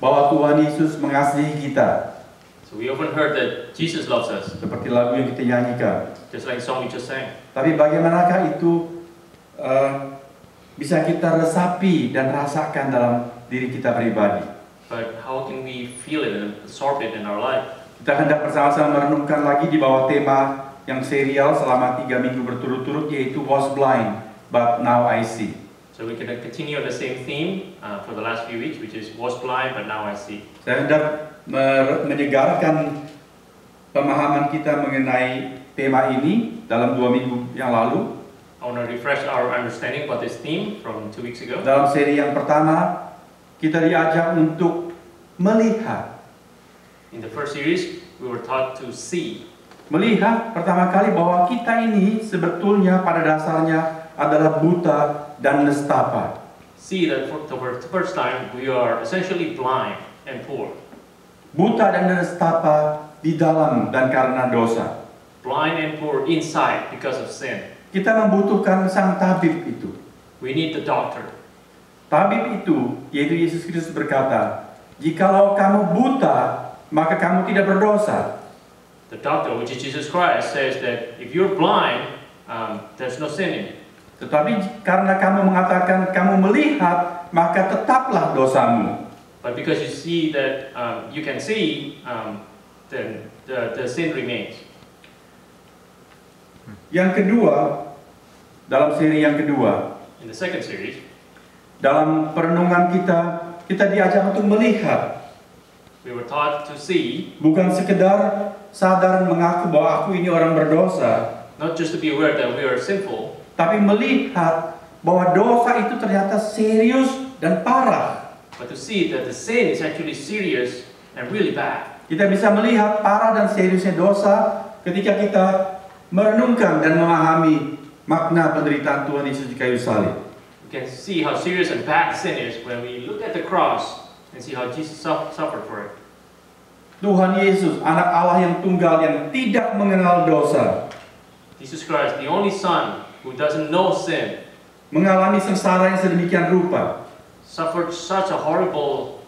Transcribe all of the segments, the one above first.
bahwa Tuhan Yesus mengasihi kita. So we often heard that Jesus loves us, Seperti lagu yang kita nyanyikan. just like the song we just sang. Tapi bagaimanakah itu bisa kita resapi dan rasakan dalam diri kita pribadi? But how can we feel it and absorb it in our life? Kita hendak bersama-sama merenungkan lagi di bawah tema yang serial selama 3 minggu berturut-turut, yaitu Was Blind, But Now I See. So we can continue on the same theme for the last few weeks, which is was blind, but now I see. Saya hendak menyegarkan pemahaman kita mengenai tema ini dalam 2 minggu yang lalu. I want to refresh our understanding about this theme from 2 weeks ago. Dalam seri yang pertama, kita diajak untuk melihat. In the first series, we were taught to see. Melihat pertama kali bahwa kita ini sebetulnya pada dasarnya adalah buta dan nestapa. See that for the first time, we are essentially blind and poor. Buta dan nestapa di dalam dan karena dosa. Blind and poor inside because of sin. Kita membutuhkan sang tabib itu. We need the doctor. Tabib itu, yaitu Yesus Kristus berkata, jikalau kamu buta, maka kamu tidak berdosa. The doctor, which is Jesus Christ, says that if you're blind, there's no sin in it. Tetapi karena kamu mengatakan kamu melihat, maka tetaplah dosamu. But because you see that you can see, then the sin remains. Yang kedua, dalam seri yang kedua, In the second series, dalam perenungan kita diajak untuk melihat. we were taught to see, Bukan sekedar sadar mengaku bahwa aku ini orang berdosa, not just to be aware that we are sinful, tapi melihat bahwa dosa itu ternyata serius dan parah. but to see that the sin is actually serious and really bad. Kita bisa melihat parah dan seriusnya dosa ketika kita merenungkan dan memahami makna penderitaan Tuhan Yesus di kayu salib. We can see how serious and bad sin is when we look at the cross and see how Jesus suffered for it. Tuhan Yesus, anak Allah yang tunggal yang tidak mengenal dosa, Jesus Christ, the only Son who doesn't know sin, mengalami sengsara yang sedemikian rupa. suffered such a horrible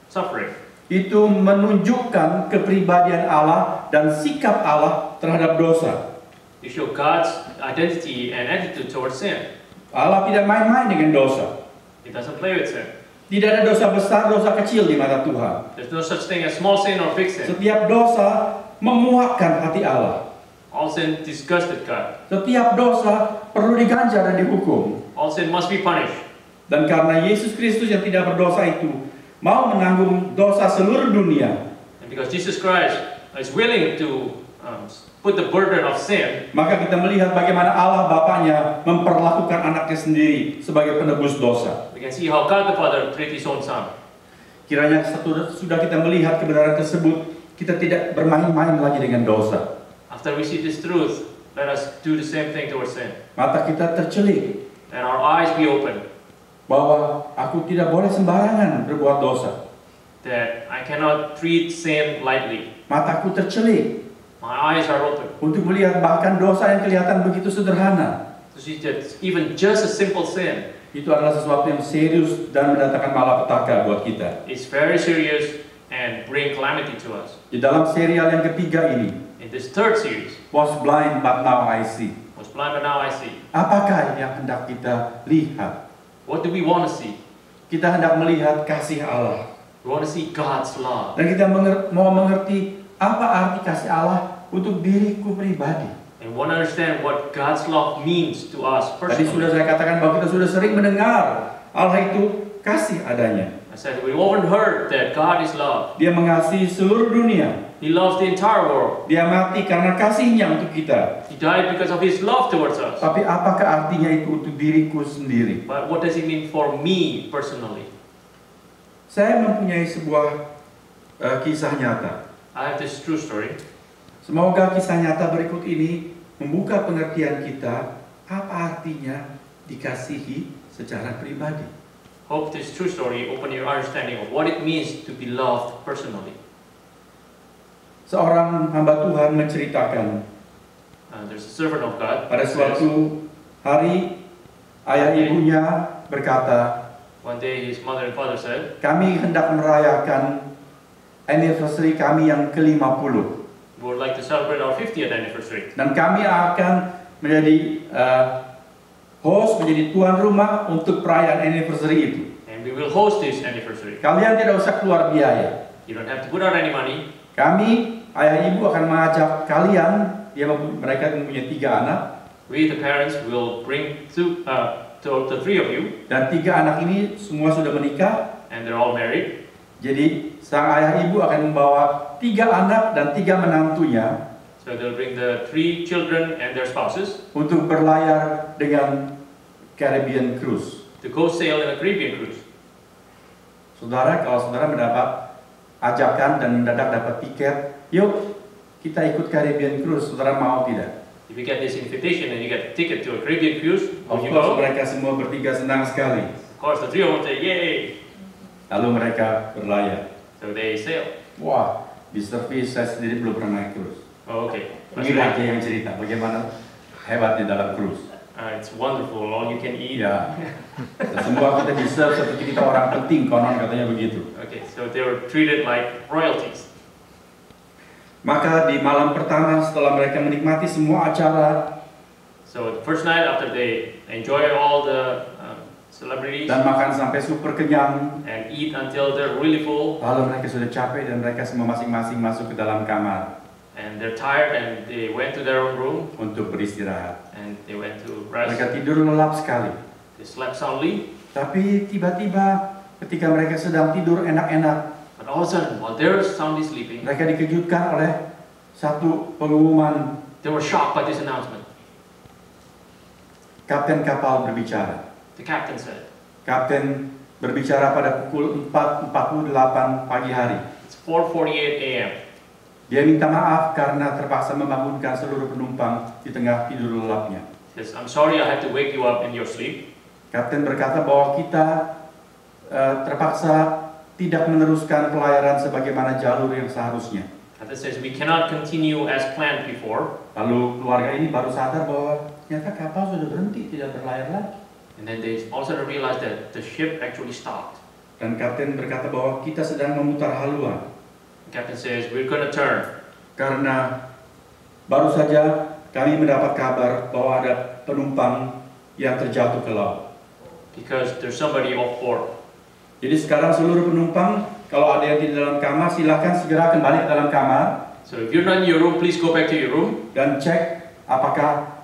suffering. Itu menunjukkan kepribadian Allah dan sikap Allah terhadap dosa. You show God's identity and attitude towards sin. Allah tidak main-main dengan dosa. He doesn't play with sin. Tidak ada dosa besar, dosa kecil di mata Tuhan. There's no such thing as small sin or big sin. Setiap dosa memuakkan hati Allah. All sin disgusted God. Setiap dosa perlu diganjar dan dihukum. All sin must be punished. Dan karena Yesus Kristus yang tidak berdosa itu mau menanggung dosa seluruh dunia, And because Jesus Christ is willing to put the burden of sin, maka kita melihat bagaimana Allah Bapaknya memperlakukan anaknya sendiri sebagai penebus dosa. we can see how God the Father treated His own Son. Kiranya sudah kita melihat kebenaran tersebut, kita tidak bermain-main lagi dengan dosa. After we see this truth, let us do the same thing towards sin. Mata kita tercelik And our eyes be open, bahwa aku tidak boleh sembarangan berbuat dosa. that I cannot treat sin lightly. Mataku tercelik My eyes are open untuk melihat bahkan dosa yang kelihatan begitu sederhana, to see that even just a simple sin itu adalah sesuatu yang serius dan mendatangkan malapetaka buat kita. is very serious and bring calamity to us. Di dalam serial yang ketiga ini, In this third series, Was Blind But Now I See. was blind but now I see. Apakah yang hendak kita lihat? What do we want to see? Kita hendak melihat kasih Allah. We want to see God's love. Dan kita mau mengerti apa arti kasih Allah untuk diriku pribadi. And want to understand what God's love means to us Tadi sudah personally. saya katakan bahwa kita sudah sering mendengar Allah itu kasih adanya. I said we often heard that God is love. Dia mengasihi seluruh dunia. He loves the entire world. Dia mati karena kasihnya untuk kita. He died because of His love towards us. Tapi apakah artinya itu untuk diriku sendiri? But what does it mean for me personally? Saya mempunyai sebuah kisah nyata. I have this true story. Semoga kisah nyata berikut ini membuka pengertian kita apa artinya dikasihi secara pribadi. Hope this true story open your understanding of what it means to be loved personally. Seorang hamba Tuhan menceritakan There's a servant of God. pada Says, suatu hari ayah ibunya berkata, One day his mother and father said, kami hendak merayakan anniversary kami yang ke-50. we would like to celebrate our 50th anniversary. Dan kami akan menjadi host, menjadi tuan rumah untuk perayaan anniversary itu. And we will host this anniversary. Kalian tidak usah keluar biaya. You don't have to put out any money. Kami, ayah ibu akan mengajak kalian, mereka mempunyai 3 anak. We, the parents, will bring the 3 of you, Dan 3 anak ini semua sudah menikah. and they're all married. Jadi sang ayah ibu akan membawa 3 anak dan 3 menantunya So they'll bring the 3 children and their spouses untuk berlayar dengan Caribbean Cruise. to go sail in a Caribbean cruise. Saudara, kalau saudara mendapat ajakan dan mendadak dapat tiket, yuk kita ikut Caribbean Cruise, saudara mau tidak? If you get this invitation and you get a ticket to a Caribbean cruise, Of would you course, go? mereka semua bertiga senang sekali. Of course, the 3 of them say, yay! Lalu mereka berlayar. So they sail. Wah, di service saya sendiri belum pernah naik cruise. Oh, okay. Ini aja yang cerita bagaimana hebatnya dalam cruise. It's wonderful, all you can eat. Iya. Dan semua kita bisa seperti kita orang penting, konon katanya begitu. Okay, so they were treated like royalties. Maka di malam pertama setelah mereka menikmati semua acara So the first night after they enjoy all the celebrities dan makan sampai super kenyang, and eat until they're really full lalu mereka sudah capek dan mereka semua masing-masing masuk ke dalam kamar and they're tired and they went to their own room untuk beristirahat. and they went to rest. Mereka tidur lelap sekali. They slept soundly, Tapi tiba-tiba ketika mereka sedang tidur enak-enak, but all of a sudden, while they're soundly sleeping, mereka dikejutkan oleh satu pengumuman. they were shocked by this announcement. Kapten kapal berbicara. The captain said, Kapten berbicara pada pukul 4.48 pagi hari. it's 4:48 a.m. Dia minta maaf karena terpaksa membangunkan seluruh penumpang di tengah tidur lelapnya. He says, I'm sorry I had to wake you up in your sleep. Kapten berkata bahwa kita terpaksa tidak meneruskan pelayaran sebagaimana jalur yang seharusnya. Captain says, we cannot continue as planned before. Lalu keluarga ini baru sadar bahwa ternyata kapal sudah berhenti, tidak berlayar lagi. And then they also realized that the ship actually stopped. Dan kapten berkata bahwa kita sedang memutar haluan The captain says, we're going to turn. karena baru saja kami mendapat kabar bahwa ada penumpang yang terjatuh ke laut. Because there's somebody off board. Jadi sekarang seluruh penumpang, kalau ada yang di dalam kamar, silakan segera kembali ke dalam kamar So if you're not in your room, please go back to your room dan cek apakah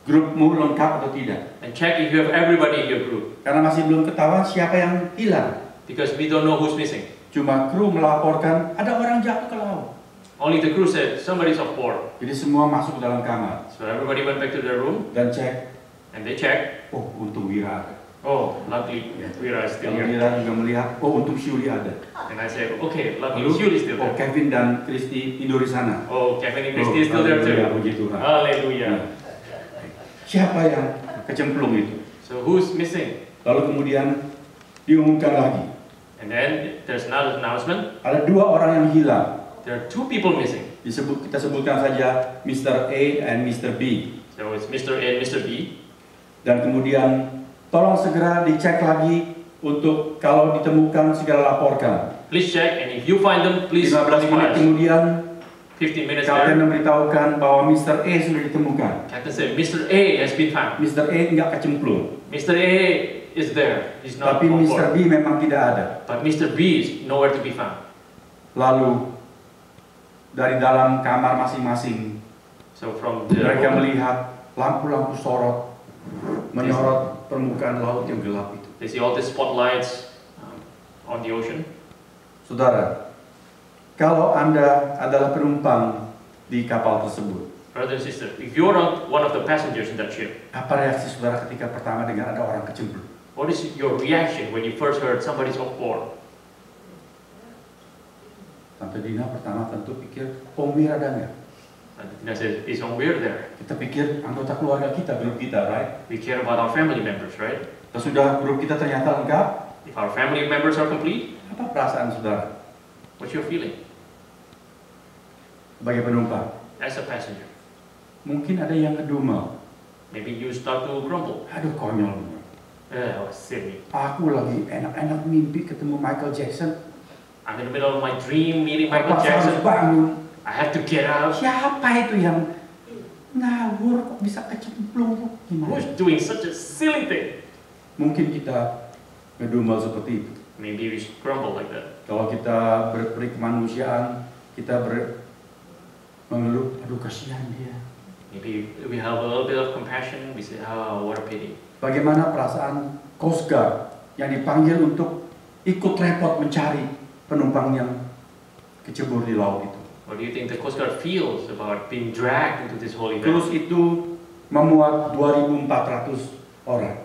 grupmu lengkap atau tidak. and check if you have everybody in your group. Karena masih belum ketahuan siapa yang hilang. Because we don't know who's missing. Cuma kru melaporkan ada orang jatuh ke laut. Only the crew said somebody's off board. Jadi semua masuk ke dalam kamar So everybody went back to their room dan cek. and they checked. Oh, untung Wira ada. Oh, luckily Wira is still Kalau here. Wira juga melihat, oh untung Syuli ada. And I said, okay, luckily Lalu, Shuli is still oh there. Kevin dan Kristi tidur di sana. Oh, Kevin and Christy is still there haleluya, too. puji Tuhan. Hallelujah. Siapa yang kecemplung itu? So who's missing? Lalu kemudian diumumkan lagi. And then there's another announcement. Ada 2 orang yang hilang. There are 2 people missing. Kita sebutkan saja Mr. A and Mr. B. So it's Mr. A and Mr. B. Dan kemudian tolong segera dicek lagi untuk kalau ditemukan segera laporkan. Please check, and if you find them, please 15 menit notify us. kemudian 15 minutes kapten later, memberitahukan bahwa Mr. A sudah ditemukan. captain said, Mr. A has been found. Mr. A nggak kecemplung, Mr. A is there. He's not tapi on Mr. board. B memang tidak ada. But Mr. B is nowhere to be found. Lalu dari dalam kamar masing-masing So from the mereka melihat lampu-lampu sorot menyorot permukaan laut yang gelap itu. they see all the spotlights on the ocean. Saudara, kalau Anda adalah penumpang di kapal tersebut, Brother and sister, if you're not one of the passengers in that ship, apa reaksi saudara ketika pertama dengar ada orang kecemplung? what is your reaction when you first heard somebody's off board? Tante Dina pertama tentu pikir, Om Wir ada nggak? And Tina says, is we're there. Kita pikir anggota keluarga kita, grup kita, right? We care about our family members, right? Kalau sudah grup kita ternyata lengkap, If our family members are complete, apa perasaan saudara what's your feeling sebagai penumpang? as a passenger? Mungkin ada yang ngedumel, Maybe you start to grumble. aduh konyol. That was silly. Aku lagi enak-enak mimpi ketemu Michael Jackson. I'm in the middle of my dream meeting Michael Apa harus Jackson. bangun? I have to get out. Siapa itu yang ngawur kok bisa kecemplung kok? Who's Gimana? doing such a silly thing? Mungkin kita ngedumel seperti itu. Maybe we should grumble like that. Kalau kita berperi kemanusiaan, kita mengeluh, aduh kasihan dia. Maybe we have a little bit of compassion. We say, oh, what a pity. Bagaimana perasaan Coast Guard yang dipanggil untuk ikut repot mencari penumpang yang kecebur di laut itu? What do you think the Coast Guard feels about being dragged into this whole event? Cruise itu memuat 2.400 orang.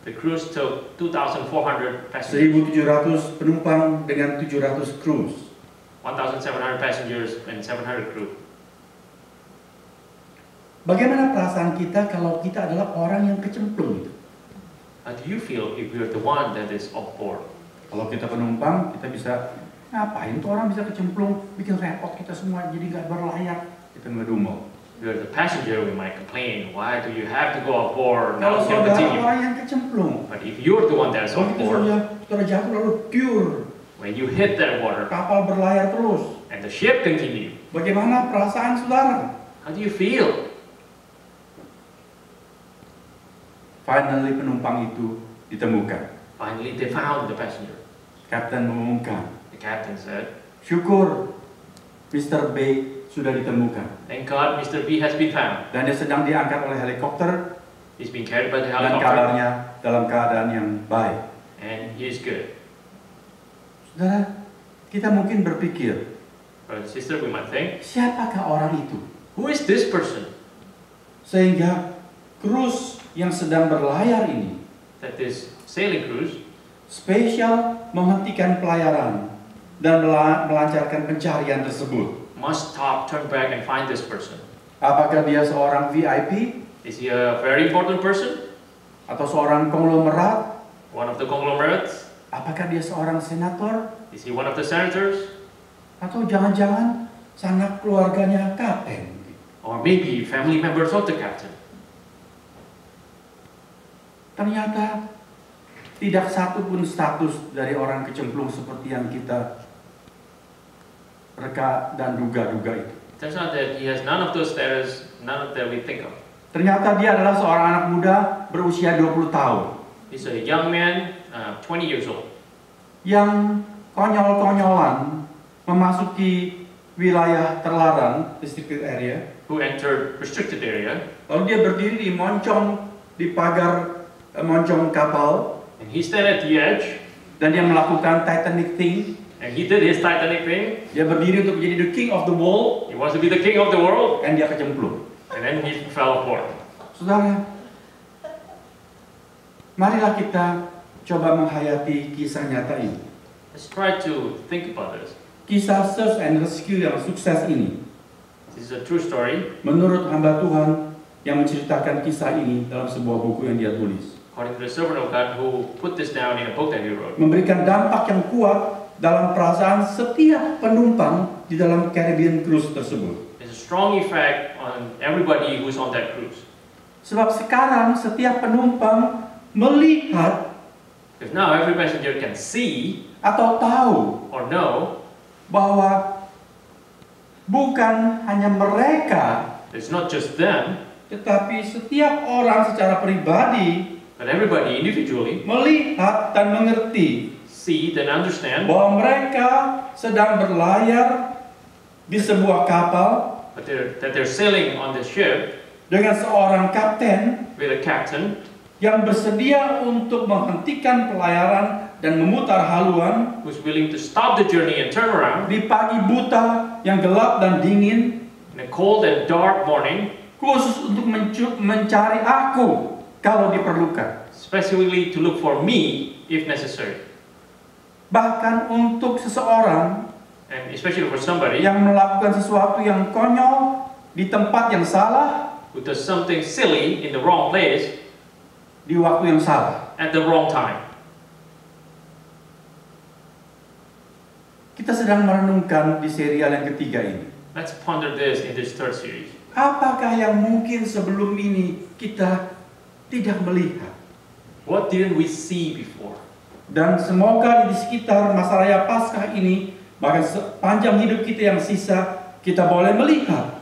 The cruise took 2,400 passengers, 1.700 penumpang dengan 700 cruise. 1,700 passengers and 700 crew. Bagaimana perasaan kita kalau kita adalah orang yang kecemplung itu? How do you feel if you're the one that is off board? Kalau kita penumpang, kita bisa ngapain tuh orang bisa kecemplung, bikin repot kita semua jadi nggak berlayar. Kita ngedumel. If you're the passenger, we might complain, why do you have to go off board? Kalau Now you can saudara continue. orang yang kecemplung, But if you're the one that's kalau off kita board, sudah jatuh lalu pure, when you hit that water kapal berlayar terus. and the ship continue, Bagaimana perasaan saudara? how do you feel? Finally penumpang itu ditemukan. Finally, they found the passenger. Kapten mengumumkan, The captain said, syukur Mr. B sudah ditemukan. thank God Mr. B has been found. Dan dia sedang diangkat oleh helikopter He's been carried by the dan helicopter kabarnya dalam keadaan yang baik. and he is good. Saudara, kita mungkin berpikir, Brother and sister, we might think, siapakah orang itu? who is this person Sehingga cruise yang sedang berlayar ini that this sailing cruise spesial menghentikan pelayaran dan melancarkan pencarian tersebut. must stop, turn back, and find this person? Apakah dia seorang VIP Is he a very important person? atau seorang konglomerat? One of the conglomerates? Apakah dia seorang senator Is he one of the senators? atau jangan-jangan sanak keluarganya kapten? Or maybe family members of the captain? Ternyata tidak satu pun status dari orang kecemplung seperti yang kita reka dan duga-duga itu. Turns out that he has none of those status, none of that we think of. Ternyata dia adalah seorang anak muda berusia 20 tahun He's a young man, 20 years old, yang konyol-konyolan memasuki wilayah terlarang, restricted area. who entered restricted area, Lalu dia berdiri di moncong, di pagar moncong kapal, and he stand at the edge, dan dia melakukan Titanic thing. and he did his Titanic thing. Dia berdiri untuk menjadi the king of the world, He wants to be the king of the world, dan dia kecemplung. and then he fell aboard. Saudara, marilah kita coba menghayati kisah nyata ini. Let's try to think about this. Kisah search and rescue yang sukses ini, This is a true story. menurut hamba Tuhan yang menceritakan kisah ini dalam sebuah buku yang dia tulis, According to the servant of God who put this down in a book that he wrote, memberikan dampak yang kuat dalam perasaan setiap penumpang di dalam Caribbean cruise tersebut. there's a strong effect on everybody who's on that cruise. Sebab sekarang setiap penumpang melihat Because now every passenger can see atau tahu or know bahwa bukan hanya mereka, it's not just them, tetapi setiap orang secara pribadi but everybody individually melihat dan mengerti see and understand bahwa mereka sedang berlayar di sebuah kapal that they're sailing on the ship dengan seorang kapten with a captain yang bersedia untuk menghentikan pelayaran dan memutar haluan who's willing to stop the journey and turn around di pagi buta yang gelap dan dingin, in a cold and dark morning, khusus untuk mencari aku kalau diperlukan. specifically to look for me if necessary. Bahkan untuk seseorang And especially for somebody yang melakukan sesuatu yang konyol di tempat yang salah, who does something silly in the wrong place di waktu yang salah. at the wrong time. Kita sedang merenungkan di serial yang ketiga ini. Let's ponder this in this third series. Apakah yang mungkin sebelum ini kita tidak melihat? What didn't we see before? Dan semoga di sekitar masa raya Paskah ini, bahkan sepanjang hidup kita yang sisa, kita boleh melihat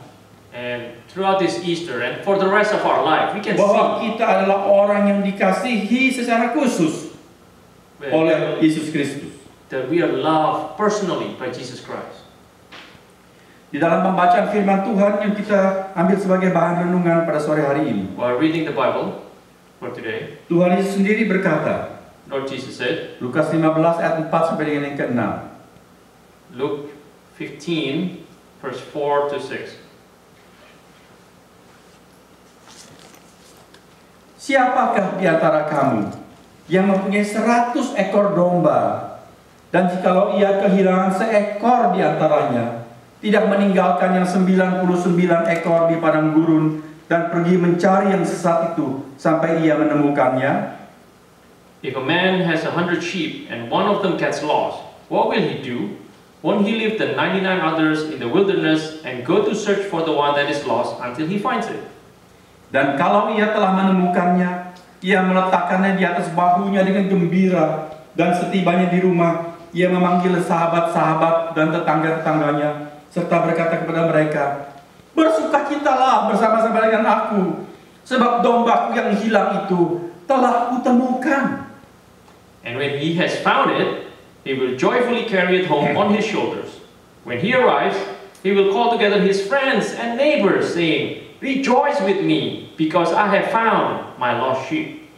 And throughout this Easter and for the rest of our life, we can bahwa see kita adalah orang yang dikasihi secara khusus oleh Yesus Kristus. that we are loved personally by Jesus Christ. Di dalam pembacaan firman Tuhan yang kita ambil sebagai bahan renungan pada sore hari ini, While reading the Bible for today, Tuhan Yesus sendiri berkata, Lord Jesus said, Lukas 15 ayat 4 sampai dengan yang ke-6. Luke 15, verse 4 to 6. Siapakah di antara kamu yang mempunyai 100 ekor domba, dan jikalau ia kehilangan seekor di antaranya, tidak meninggalkan yang 99 ekor di padang gurun dan pergi mencari yang sesat itu sampai ia menemukannya? If a man has 100 sheep and one of them gets lost, what will he do? Won't he leave the 99 others in the wilderness and go to search for the one that is lost until he finds it? Dan kalau ia telah menemukannya, ia meletakkannya di atas bahunya dengan gembira, dan setibanya di rumah, ia memanggil sahabat-sahabat dan tetangga-tetangganya, serta berkata kepada mereka, "Bersukacitalah bersama-sama dengan aku, sebab dombaku yang hilang itu telah kutemukan." And when he has found it, he will joyfully carry it home on his shoulders. When he arrives, he will call together his friends and neighbors, saying, "Rejoice with me, because I have found my lost sheep."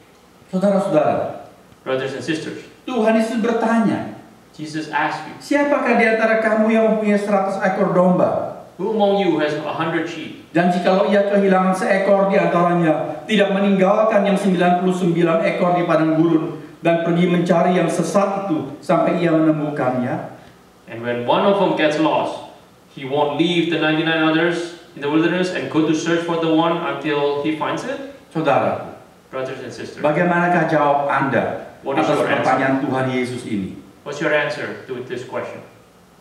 Saudara-saudara, Brothers and sisters, Tuhan Yesus bertanya, Jesus asked you, siapakah di antara kamu yang mempunyai 100 ekor domba? who among you has 100 sheep? Dan jikalau ia kehilangan seekor di antaranya, tidak meninggalkan yang 99 ekor di padang gurun, dan pergi mencari yang sesat itu sampai ia menemukannya? And when one of them gets lost, he won't leave the 99 others in the wilderness and go to search for the one until he finds it? Saudara, Brothers and sisters, bagaimanakah jawab Anda What is atas your answer? pertanyaan Tuhan Yesus ini? what's your answer to this question?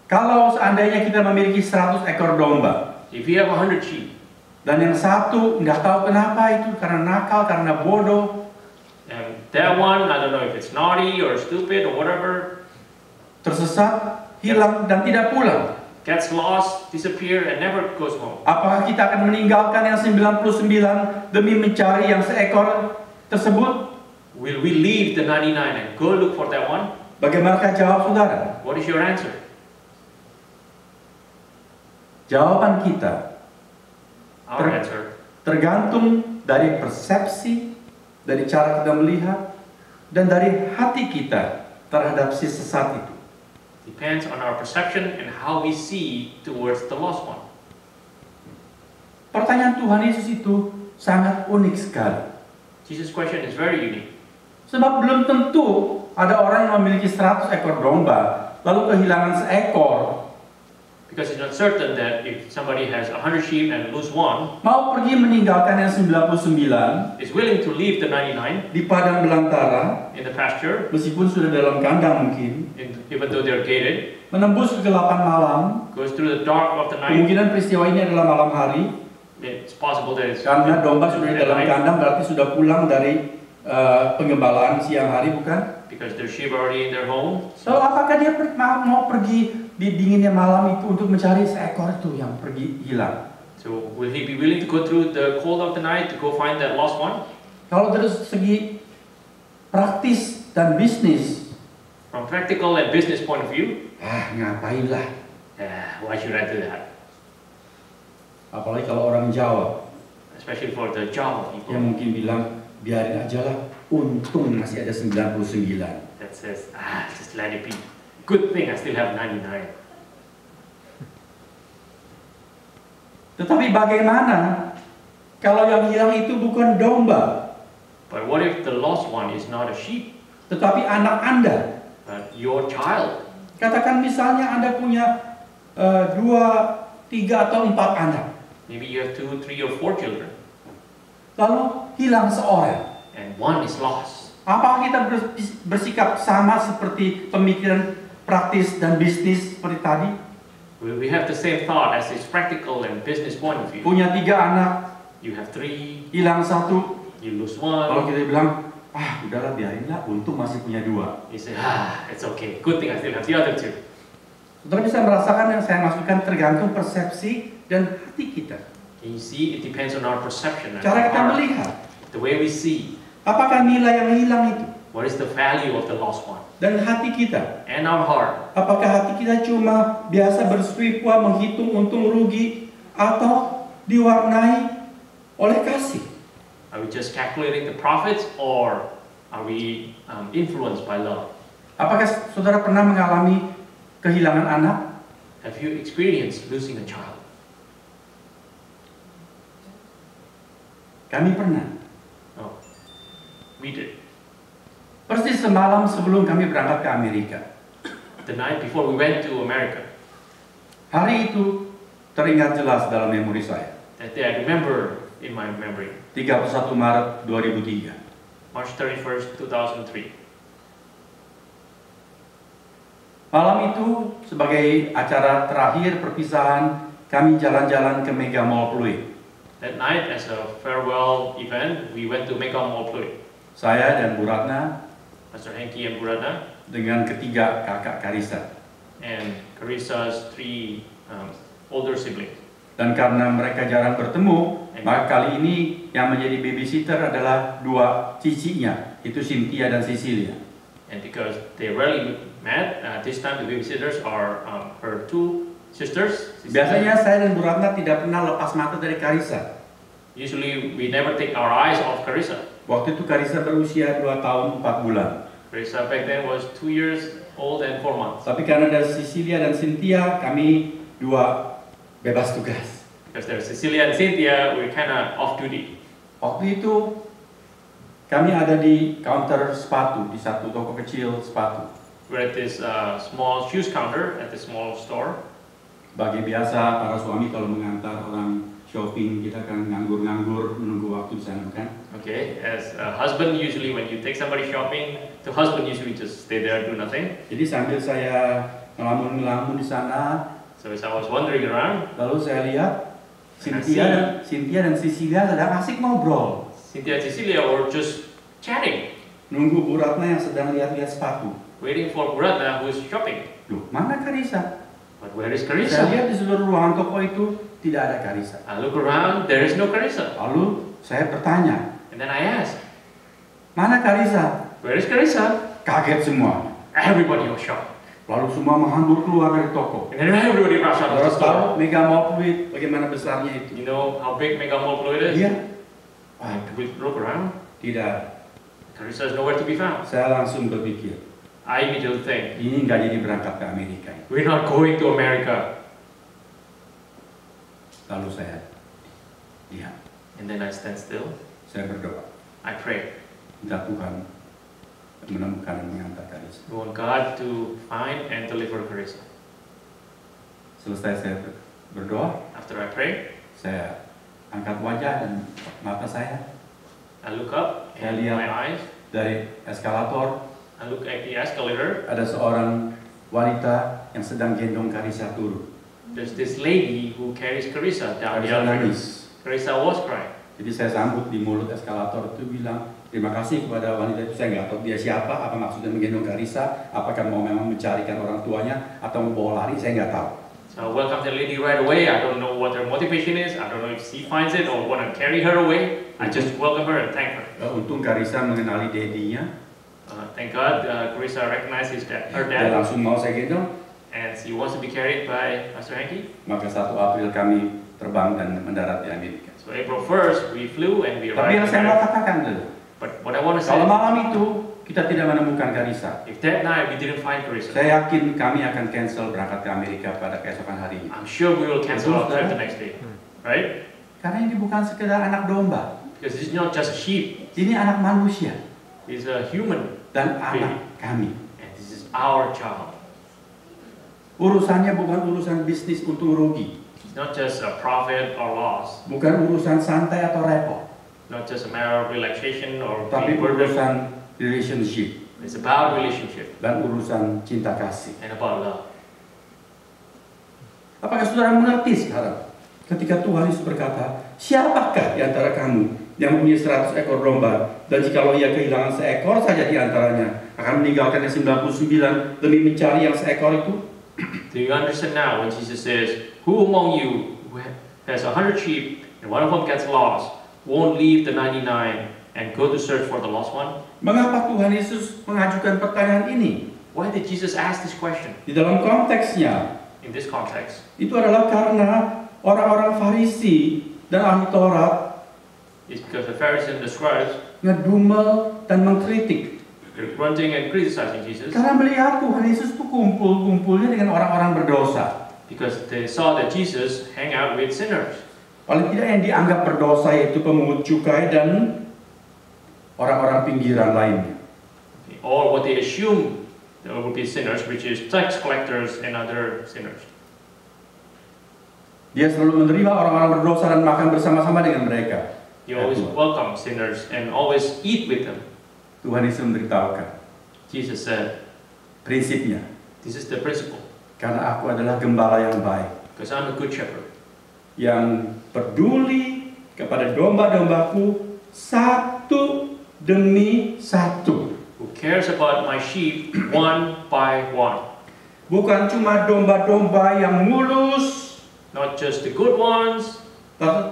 Kalau seandainya kita memiliki 100 ekor domba, If you have 100 sheep, dan yang satu nggak tahu kenapa itu karena nakal, karena bodoh, and that one, I don't know if it's naughty or stupid or whatever, tersesat, hilang, dan tidak pulang, gets lost, disappear, and never goes home. apakah kita akan meninggalkan yang 99 demi mencari yang seekor tersebut? Will we leave the 99 and go look for that one? Bagaimanakah jawab saudara? What is your answer? Jawaban kita Our answer tergantung dari persepsi, dari cara kita melihat, dan dari hati kita terhadap si sesat itu. depends on our perception and how we see towards the lost one. Pertanyaan Tuhan Yesus itu sangat unik sekali. Jesus' question is very unique. Sebab belum tentu ada orang yang memiliki 100 ekor domba, lalu kehilangan seekor, Because it's not certain that if somebody has 100 sheep and lose one, mau pergi meninggalkan yang 99 is willing to leave the 99 di padang belantara, in the pasture, meskipun sudah dalam kandang mungkin, even though they're gated, menembus kegelapan malam. goes through the dark of the night. Kemungkinan peristiwa ini adalah malam hari, It's possible that it's karena domba sudah di at dalam night, kandang, berarti sudah pulang dari penggembalaan siang hari, bukan? because their sheep are already in their home. So, apakah dia mau pergi di dinginnya malam itu untuk mencari seekor itu yang pergi hilang? So will he be willing to go through the cold of the night to go find that lost one? Kalau dari segi praktis dan bisnis, From practical and business point of view, ngapain lah? why should I do that? Apalagi kalau orang Jawa Especially for the Java yang people mungkin bilang, biarin aja lah, untung masih ada 99. that says, just let it be. Good thing I still have 99. Tetapi bagaimana kalau yang hilang itu bukan domba, But what if the lost one is not a sheep, tetapi anak Anda? but your child? Katakan misalnya Anda punya 2, 3, atau 4 anak, Maybe you have 2, 3, or 4 children, lalu hilang seorang. and one is lost. Apakah kita bersikap sama seperti pemikiran praktis dan bisnis seperti tadi? Will we have the same thought as its practical and business point of view? Punya 3 anak, You have 3, hilang 1, you lose kalau 1. kita bilang, udahlah biarinlah, untung masih punya 2. You say, it's okay. Good thing I still have the other 2. Saudara bisa merasakan yang saya maksudkan tergantung persepsi dan hati kita. Can you see? It depends on our perception and Cara our kita heart, melihat, the way we see. apakah nilai yang hilang itu? What is the value of the lost one? Dan hati kita, And our heart. apakah hati kita cuma biasa bersui-pua menghitung untung rugi atau diwarnai oleh kasih? Are we just calculating the profits, or are we influenced by love? Apakah saudara pernah mengalami kehilangan anak? Have you experienced losing a child? Kami pernah. No. We did. Persis semalam sebelum kami berangkat ke Amerika. The night before we went to America, Hari itu teringat jelas dalam memori saya. that day I remember in my memory, 31 Maret 2003. March 31st, 2003. Malam itu sebagai acara terakhir perpisahan, kami jalan-jalan ke Mega Mall Pluit. That night, as a farewell event, we went to Mega Mall Pluit. Saya dan Bu Ratna Pastor Henki and Buratna, dengan ketiga kakak Karissa. and Carissa's 3 older siblings. Dan karena mereka jarang bertemu, maka kali ini yang menjadi babysitter adalah 2 cicinya, itu Cynthia dan Cecilia. And because they rarely met, this time the babysitters are her 2 sisters. Biasanya saya dan Bu Ratna tidak pernah lepas mata dari Karissa. Usually we never take our eyes off Carissa. Waktu itu Karissa berusia 2 tahun 4 bulan. Carissa back then was 2 years old and 4 months. Tapi karena ada Cecilia dan Cynthia, kami 2 bebas tugas. Because there's Cecilia and Cynthia, we're kind of off duty. Waktu itu kami ada di counter sepatu, di satu toko kecil sepatu. We're at this small shoes counter at the small store. Bagi biasa para suami kalau mengantar orang shopping, kita kan nganggur-nganggur menunggu waktu di sana kan. Okay, as a husband, usually when you take somebody shopping, the husband usually just stay there, do nothing. Jadi sambil saya ngelamun-ngelamun di sana, So as I was wandering around, lalu saya lihat Cynthia dan Cecilia sedang asik ngobrol. Cynthia and Cecilia were just chatting, Nunggu Bu Ratna yang sedang lihat-lihat sepatu. waiting for Buratna who is shopping. Duh, mana Karissa? But where is Saya Carissa? lihat di seluruh ruangan toko itu tidak ada Karissa. I look around, there is no Carissa. Lalu saya bertanya, And then I asked, mana Karissa? where is Carissa? Kaget semua. Everybody was shocked. Lalu semua menghambur keluar dari toko. And then everybody rushed out of the Saudara store. tahu Mega Mall Pluit bagaimana besarnya itu? You know how big Mega Mall Pluit is? Iya. We look around, Tidak. Carissa is nowhere to be found. Saya langsung berpikir, I immediately think, ini nggak jadi berangkat ke Amerika. we're not going to America. Lalu saya lihat, And then I stand still, saya berdoa, I pray. minta Tuhan menemukan dan mengantar Karissa. We want God to find and deliver Carissa. Selesai saya berdoa, After I pray, saya angkat wajah dan mata saya I look up and Saya lihat. my eyes, dari eskalator. I look at the escalator. Ada seorang wanita yang sedang gendong Karissa turun. There's this lady who carries Carissa down the Karissa elevator. nangis. Carissa was crying. Jadi saya sambut di mulut eskalator itu bilang, terima kasih kepada wanita itu. Saya nggak tahu dia siapa, apa maksudnya menggendong Karissa, apakah mau memang mencarikan orang tuanya atau mau bawa lari, saya nggak tahu. So I welcome the lady right away. I don't know what her motivation is. I don't know if she finds it or want to carry her away. I just welcome her and thank her. Untung Karissa mengenali dedinya, Thank God, Carissa recognized her dia dad, langsung mau saya gendong. and she wants to be carried by Pastor Henki. Maka 1 April kami terbang dan mendarat di Amerika. So April 1st, we flew and we Tapi yang arrived in saya mau America. katakan dulu, But what I want to say, kalau malam itu kita tidak menemukan Karissa, if that night we didn't find Carissa, saya yakin kami akan cancel berangkat ke Amerika pada keesokan harinya. I'm sure we will cancel our trip the Betul, next day, right? Karena ini bukan sekedar anak domba, Because this is not just a sheep, ini anak manusia it's a human, dan anak kami. and this is our child. Urusannya bukan urusan bisnis untung rugi, It's not just a profit or loss, bukan urusan santai atau repot, not just a matter of relaxation or tapi being burdened. urusan relationship It's about relationship dan urusan cinta kasih. and about love. Apakah saudara mengerti sekarang ketika Tuhan Yesus berkata, siapakah di antara kamu yang mempunyai 100 ekor domba, dan jikalau ia kehilangan seekor saja di antaranya, akan meninggalkan yang 99 demi mencari yang seekor itu? Do you understand now when Jesus says, "Who among you who has 100 sheep and one of them gets lost, won't leave the 99 and go to search for the lost one?" Mengapa Tuhan Yesus mengajukan pertanyaan ini? Why did Jesus ask this question Di dalam konteksnya, in this context? itu adalah karena orang-orang Farisi dan ahli Taurat It's because the Pharisees and the scribes ngedumel dan mengkritik. they're grunting and criticizing Jesus Karena melihat Tuhan Yesus itu kumpul-kumpulnya dengan orang-orang berdosa. because they saw that Jesus hang out with sinners. Paling tidak yang dianggap berdosa yaitu pemungut cukai dan orang-orang pinggiran lainnya. Or what they assume there would be sinners, which is tax collectors and other sinners. Dia selalu menerima orang-orang berdosa dan makan bersama-sama dengan mereka. He always welcomes sinners and always eat with them. Tuhan Yesus memberitahukan Jesus said, prinsipnya, this is the principle, karena aku adalah gembala yang baik, because I'm a good shepherd, yang peduli kepada domba-dombaku satu demi satu. who cares about my sheep one by one. Bukan cuma domba-domba yang mulus, Not just the good ones,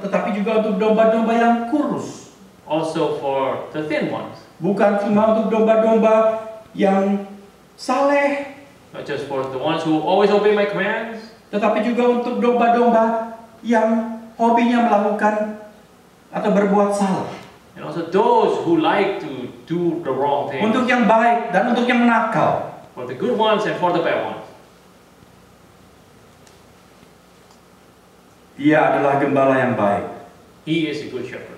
tetapi juga untuk domba-domba yang kurus. also for the thin ones. Bukan cuma untuk domba-domba yang saleh, Not just for the ones who always obey my commands, tetapi juga untuk domba-domba yang hobinya melakukan atau berbuat salah. and also those who like to do the wrong thing. Untuk yang baik dan untuk yang nakal. For the good ones and for the bad ones. Dia adalah gembala yang baik. He is a good shepherd.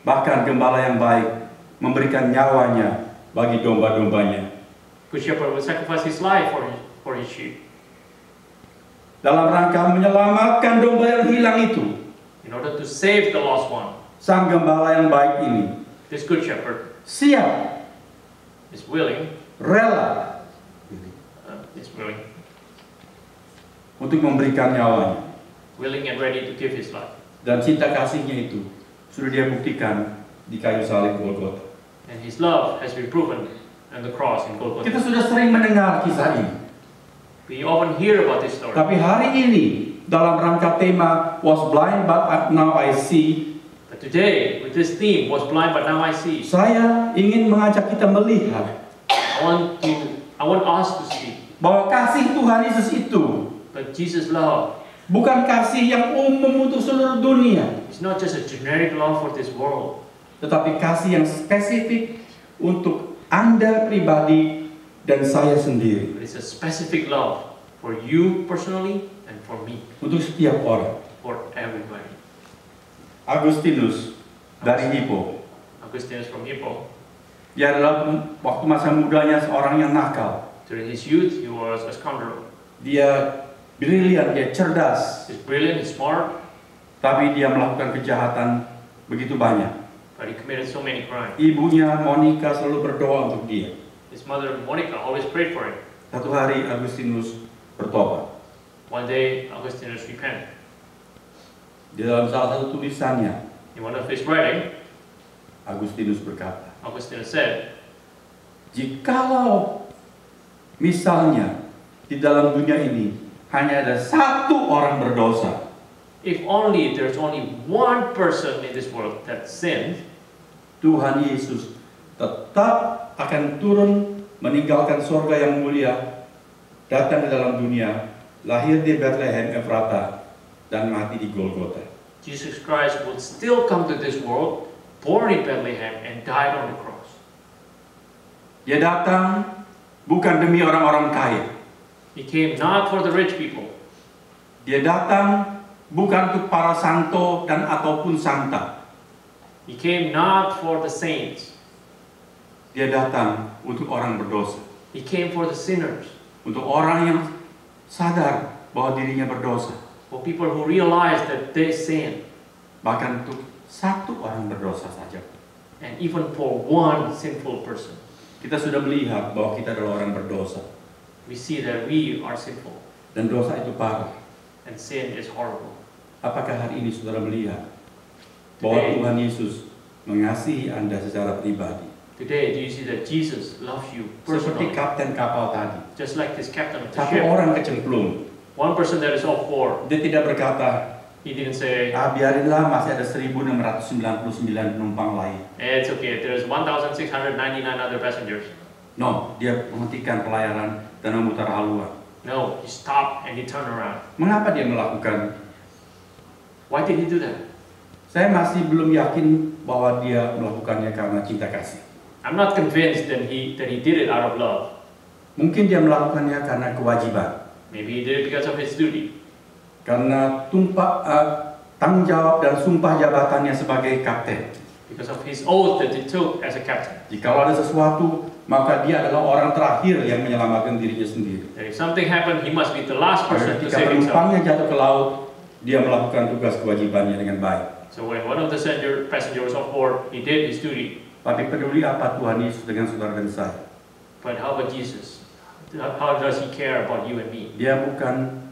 Bahkan gembala yang baik memberikan nyawanya bagi domba-dombanya. Good shepherd will sacrifice his life for his sheep. Dalam rangka menyelamatkan domba yang hilang itu, In order to save the lost one, sang gembala yang baik ini this good shepherd siap, is willing untuk memberikan nyawanya. and ready to give his life. Dan cinta kasihnya itu sudah dia buktikan di kayu salib Golgota. And his love has been proven on the cross in Kita Golgotha. sudah sering mendengar kisah ini. We often hear about this story. Tapi hari ini dalam rangka tema was blind but now I see, But today, with this theme, was blind but now I see, saya ingin mengajak kita melihat I want us to see bahwa kasih Tuhan Yesus itu that Jesus' love bukan kasih yang umum untuk seluruh dunia, is not just a generic love for this world, tetapi kasih yang spesifik untuk Anda pribadi dan saya sendiri, but it's a specific love for you personally and for me, untuk setiap orang. for everybody. Agustinus dari Hippo, Augustinus from Hippo, dia adalah waktu masa mudanya seorang yang nakal. during his youth, he was a scoundrel. Dia brilian, dia cerdas, He's brilliant, he's smart, tapi dia melakukan kejahatan begitu banyak. but he committed so many crimes. Ibunya Monica selalu berdoa untuk dia. His mother, Monica, always prayed for him. Satu hari Agustinus bertobat. One day, Augustinus repented. Di dalam salah satu tulisannya, In one of his writing, Agustinus berkata, Augustinus said, jikalau misalnya di dalam dunia ini hanya ada satu orang berdosa, if only there's only one person in this world that sinned, Tuhan Yesus tetap akan turun meninggalkan surga yang mulia, datang ke dalam dunia, lahir di Bethlehem Efrata, dan mati di Golgota. Jesus Christ would still come to this world, born in Bethlehem, and died on the cross. Dia datang bukan demi orang-orang kaya. He came not for the rich people. Dia datang bukan untuk para santo dan ataupun santa. He came not for the saints. Dia datang untuk orang berdosa. He came for the sinners, Untuk orang yang sadar bahwa dirinya berdosa. for people who realize that they sin, Bahkan untuk satu orang berdosa saja. and even for one sinful person. Kita sudah melihat bahwa kita adalah orang berdosa. We see that we are sinful, Dan dosa itu parah. and sin is horrible. Apakah hari ini saudara melihat bahwa Today, Tuhan Yesus mengasihi Anda secara pribadi. Today, do you see that Jesus loves you Seperti personally? kapten kapal tadi. Just like this captain of the Satu ship. orang kecemplung. One person that is off board, Dia tidak berkata, he didn't say, biarinlah masih ada 1.699 penumpang lain. it's okay, there's 1,699 other passengers. No, dia menghentikan pelayaran dan memutar haluan. No, he stopped and he turned around. Mengapa dia melakukan? Why did he do that? Saya masih belum yakin bahwa dia melakukannya karena cinta kasih. I'm not convinced that he did it out of love. Mungkin dia melakukannya karena kewajiban. Maybe he did it because of his duty. Karena tanggung jawab dan sumpah jabatannya sebagai kapten. Because of his oath that he took as a captain. Jikalau ada sesuatu, maka dia adalah orang terakhir yang menyelamatkan dirinya sendiri. That if something happened, he must be the last person to Ketika save himself. penumpangnya jatuh ke laut, dia melakukan tugas kewajibannya dengan baik. So when one of the passengers was off board, he did his duty. Tapi peduli apa Tuhan Yesus dengan saudara dan saya? But how about Jesus? How does he care about you and me? Dia bukan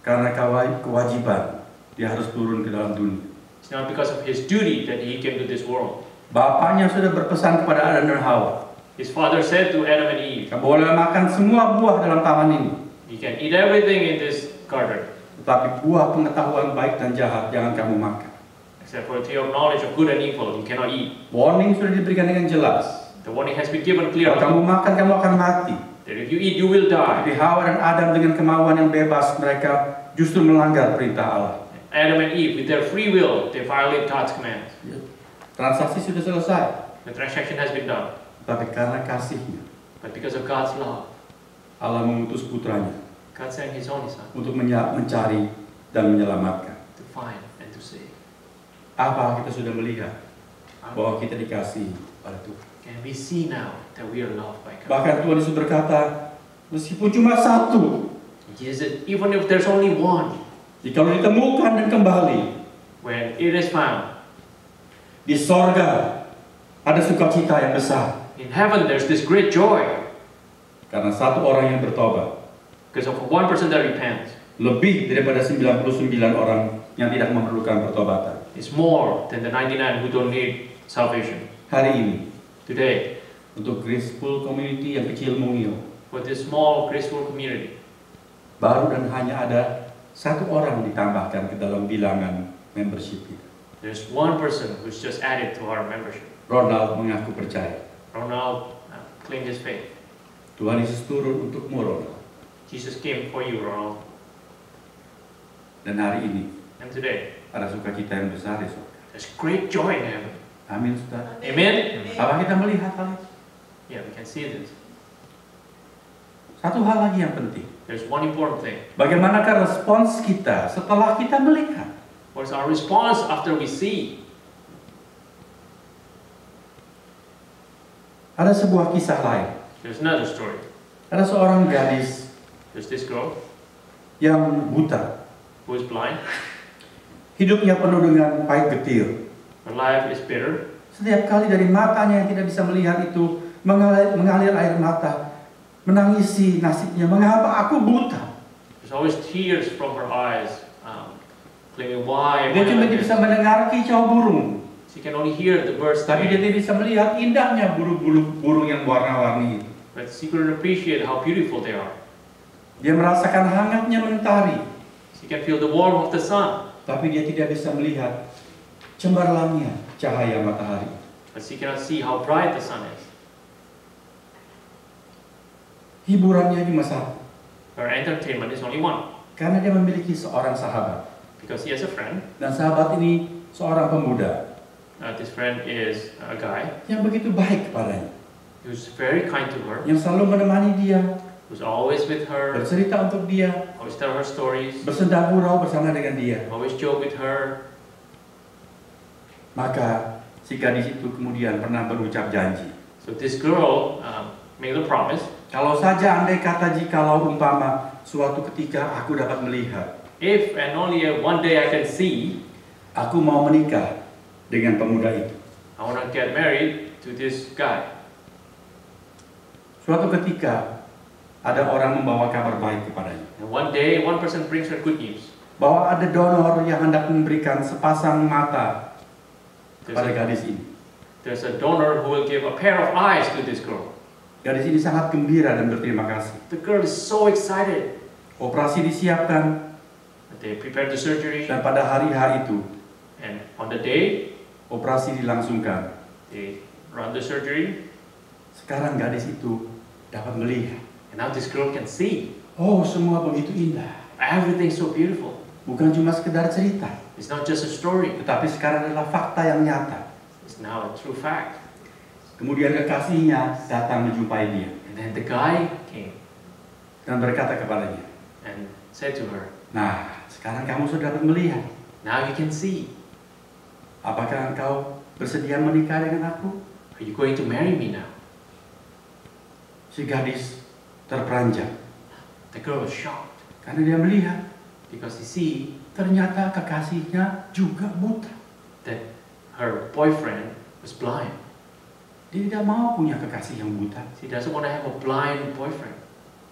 karena kewajiban, dia harus turun ke dalam dunia. It's not because of his duty that he came to this world. Bapaknya sudah berpesan kepada Adam dan Hawa, His father said to Adam and Eve, kamu boleh makan semua buah dalam taman ini, you can eat everything in this garden, tetapi buah pengetahuan baik dan jahat jangan kamu makan. except for the tree of knowledge of good and evil, you cannot eat. Warning sudah diberikan dengan jelas. The warning has been given Kalau kamu clearly, makan, kamu akan mati. that if you eat, you will die. Tapi Hawa dan Adam dengan kemauan yang bebas, mereka justru melanggar perintah Allah. Adam and Eve, with their free will, they violate God's commands. Transaksi sudah selesai, The transaction has been done. tapi karena kasihnya, But because of God's love, Allah mengutus putranya God sent His only Son untuk mencari dan menyelamatkan. to find and to save. Apa kita sudah melihat bahwa kita dikasihi oleh Tuhan. And we see now that we are loved by God. Bahkan Tuhan Yesus berkata, meskipun cuma satu, Jesus, even if there's only one, jikalau ditemukan dan kembali, when it is found, di sorga ada sukacita yang besar. in heaven there's this great joy Karena satu orang yang bertobat, because of one person that repents. lebih daripada 99 orang yang tidak memerlukan pertobatan. It's more than the 99 who don't need salvation. Hari ini, Today, untuk Graceful Community yang kecil Mungil, for this small, graceful community, baru dan hanya ada satu orang ditambahkan ke dalam bilangan membership kita. there's one person who's just added to our membership. Ronald mengaku percaya. Ronald claimed his faith. Tuhan Yesus turun untukmu, Ronald. Jesus came for you, Ronald. Dan hari ini And today, ada sukacita yang besar di surga. there's great joy in heaven. Amin, saudara. Amen? Apa kita melihat hal itu? Yeah, we can see this. Satu hal lagi yang penting. There's one important thing. Bagaimanakah respons kita setelah kita melihat? What is our response after we see? Ada sebuah kisah lain. There's another story. Ada seorang gadis There's this girl yang buta. who is blind. Hidupnya penuh dengan pahit getir. Her life is bitter. Setiap kali dari matanya yang tidak bisa melihat itu mengalir air mata, menangisi nasibnya. Mengapa aku buta? There's always tears from her eyes, claiming why. Dia cuma bisa mendengar kicau burung, She can only hear the birds tapi dia singing, tidak bisa melihat indahnya burung yang warna-warni itu. but she couldn't appreciate how beautiful they are. Dia merasakan hangatnya mentari, She can feel the warmth of the sun, tapi dia tidak bisa melihat cemerlangnya cahaya matahari. but she cannot see how bright the sun is. Hiburannya cuma satu, Her entertainment is only one, karena dia memiliki seorang sahabat. because he has a friend. Dan sahabat ini seorang pemuda This friend is a guy yang begitu baik kepadanya, who's very kind to her, yang selalu menemani dia, who's always with her, bercerita untuk dia, always tell her stories, bersenda gurau bersama dengan dia. always joke with her. Maka si gadis itu kemudian pernah berucap janji. So this girl made a promise. Kalau saja andai kata jikalau umpama suatu ketika aku dapat melihat, If and only one day I can see, aku mau menikah dengan pemuda itu. I want to get married to this guy. Suatu ketika ada orang membawa kabar baik kepadanya, And one day, one person brings her good news. bahwa ada donor yang hendak memberikan sepasang mata There's pada a, gadis ini. There's a donor who will give a pair of eyes to this girl. Gadis ini sangat gembira dan berterima kasih. The girl is so excited. Operasi disiapkan, They prepare the surgery, dan pada hari H itu, and on the day operasi dilangsungkan. they run the surgery, Sekarang gadis itu dapat melihat. and now this girl can see. Oh, semua begitu indah. Everything's so beautiful. Bukan cuma sekedar cerita, It's not just a story. tetapi sekarang adalah fakta yang nyata. It's now a true fact. Kemudian kekasihnya datang menjumpai dia And then the guy came dan berkata kepadanya, and said to her, "Nah, sekarang kamu sudah dapat melihat. now you can see. Apakah engkau bersedia menikah dengan aku?" Are you going to marry me now? Si gadis terperanjat The girl was shocked karena dia melihat because you see ternyata kekasihnya juga buta. that her boyfriend was blind. Dia tidak mau punya kekasih yang buta. She doesn't want to have a blind boyfriend.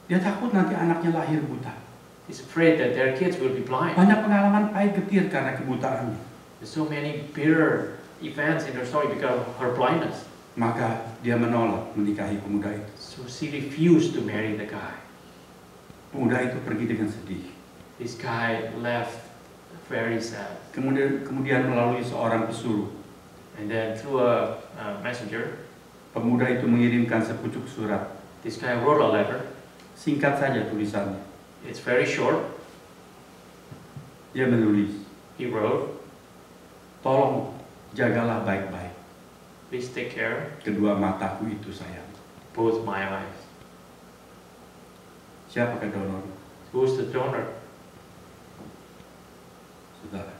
Dia takut nanti anaknya lahir buta. He's afraid that their kids will be blind. Banyak pengalaman pahit getir karena kebutaannya. There's so many bitter events in her story because of her blindness. Maka dia menolak menikahi pemuda itu. So she refused to marry the guy. Pemuda itu pergi dengan sedih. This guy left very sad. Kemudian melalui seorang pesuruh, And then through a messenger, pemuda itu mengirimkan sepucuk surat. this guy wrote a letter. Singkat saja tulisannya. It's very short. Dia menulis, He wrote, "Tolong jagalah baik-baik please take care kedua mataku itu, sayang." both my eyes. Siapakah donor? Who's the donor, Saudara,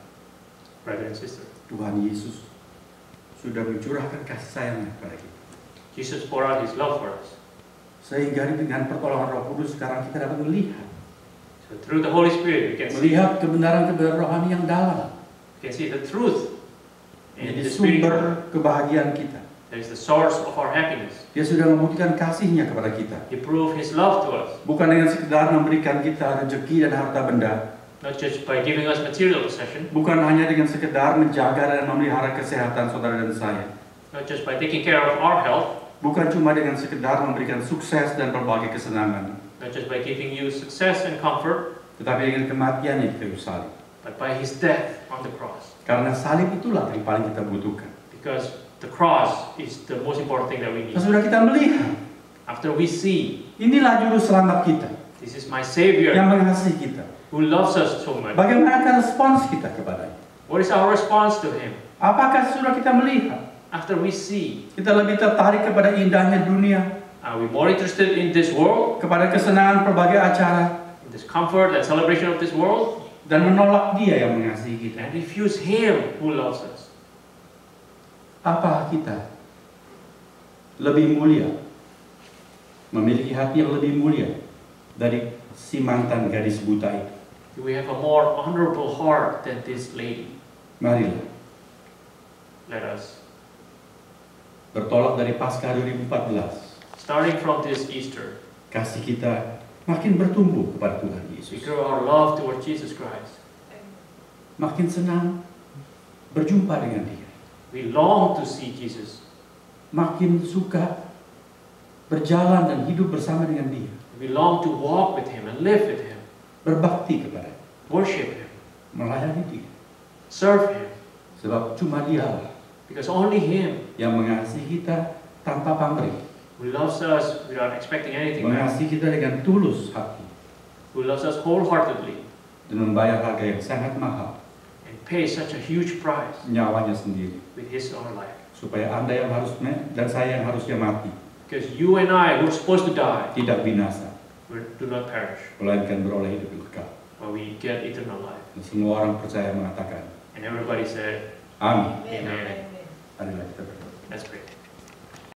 brother and sister? Tuhan Yesus sudah mencurahkan kasih sayangnya kepada kita. Jesus poured out his love for us. Sehingga dengan pertolongan Roh Kudus sekarang kita dapat melihat. So through the Holy Spirit, we can see Kebenaran-kebenaran rohani yang dalam. the truth in Jadi the Spirit. sumber kebahagiaan kita. That is the source of our happiness. Dia sudah membuktikan kasihnya kepada kita. He proved his love to us, Bukan dengan sekedar memberikan kita rezeki dan harta benda. not just by giving us material possession, Bukan hanya dengan sekedar menjaga dan memelihara kesehatan saudara dan saya. not just by taking care of our health, Bukan cuma dengan sekedar memberikan sukses dan berbagai kesenangan. not just by giving you success and comfort, Tetapi dengan kematiannya di kayu salib. but by his death on the cross. Karena salib itulah yang paling kita butuhkan. Because the cross is the most important thing that we need. Sesudah kita melihat, After we see, inilah juru selamat kita this is my Savior yang mengasihi kita. who loves us so much. Bagaimanakah respons kita kepadanya? What is our response to him? Apakah sesudah kita melihat, After we see, kita lebih tertarik kepada indahnya dunia, are we more interested in this world, kepada kesenangan berbagai acara, in this comfort and celebration of this world, dan menolak Dia yang mengasihi kita? and refuse him who loves us? Apa kita lebih mulia, memiliki hati yang lebih mulia dari si mantan gadis buta itu? Do we have a more honorable heart than this lady? Marilah Let us, bertolak dari Paskah 2014, starting from this Easter, kasih kita makin bertumbuh kepada Tuhan we Yesus. grow our love toward Jesus Christ. Makin senang berjumpa dengan Dia. We long to see Jesus. Makin suka berjalan dan hidup bersama dengan Dia. We long to walk with him and live with him, Berbakti kepada Dia, worship him, melayani Dia. serve him, Sebab cuma Dia because only him yang mengasihi kita tanpa pamrih. who loves us without expecting anything back, Mengasihi kita dengan tulus hati. who loves us wholeheartedly Dan membayar harga yang sangat mahal. and pays such a huge price Nyawanya sendiri. with his own life. Supaya Anda yang dan saya yang harusnya mati. Because you and I, who are supposed to die, Tidak binasa. do not perish, Melainkan beroleh hidup kekal. but we get eternal life. Dan semua orang percaya mengatakan, And everybody said, Amin. Amen. Marilah kita berdoa. Let's pray.